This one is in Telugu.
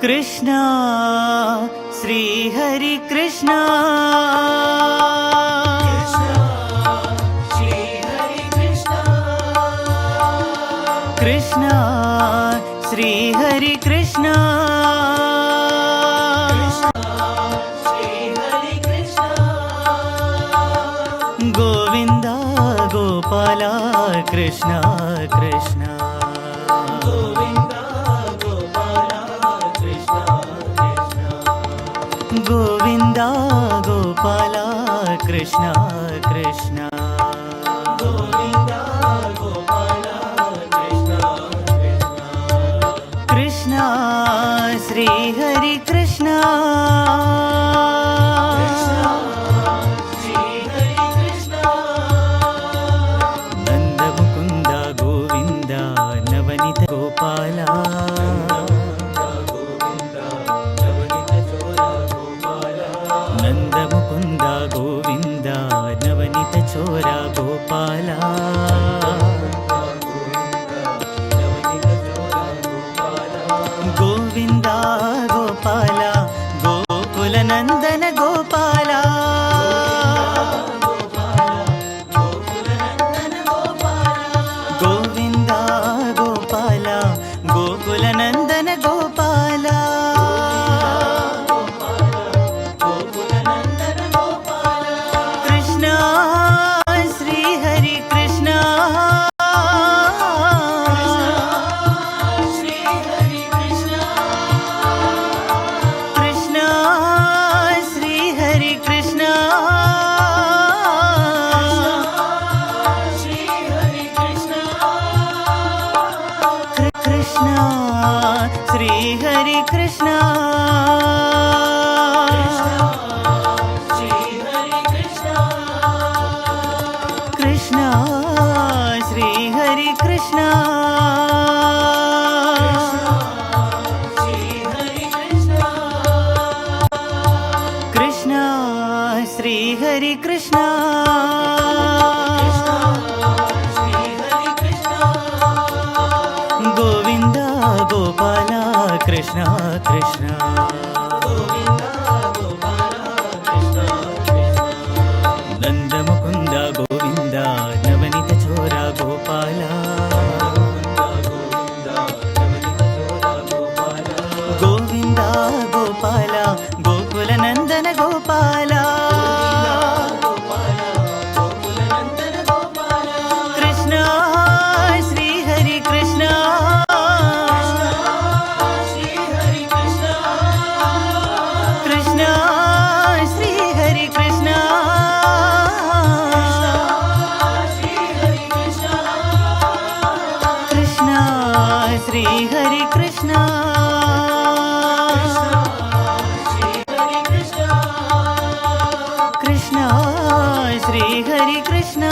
కృష్ణ శ్రీ హరి కృష్ణ కృష్ణ శ్రీ హరి కృష్ణ గోవింద గోపాల కృష్ణ కృష్ణ గోవింద గోపాల కృష్ణ కృష్ణ కృష్ణ శ్రీ హరి కృష్ణ నంద ముకుంద గోవింద నవనిత గోపాల నంద ముకుంద గోవింద నవనిత చోర గోపాల గోవింద గోపాల గోకుల నందన గోపాల గోవింద గోపాల గోకుల నందన గోపాల కృష్ణ శ్రీ హరి కృష్ణ కృష్ణ శ్రీ హరి కృష్ణ కృష్ణ శ్రీ హరి కృష్ణ కృష్ణ శ్రీ హరి కృష్ణ కృష్ణ శ్రీ హరి కృష్ణ గోవింద గోపాల కృష్ణ కృష్ణ నంద ముకుంద గోవింద నవనిత చోర గోపాల గోవింద గోపాల గోకుల నందన గోపాల కృష్ణ శ్రీ హరి కృష్ణ కృష్ణ శ్రీ హరి కృష్ణ కృష్ణ శ్రీ హరి కృష్ణ కృష్ణ శ్రీ హరి కృష్ణ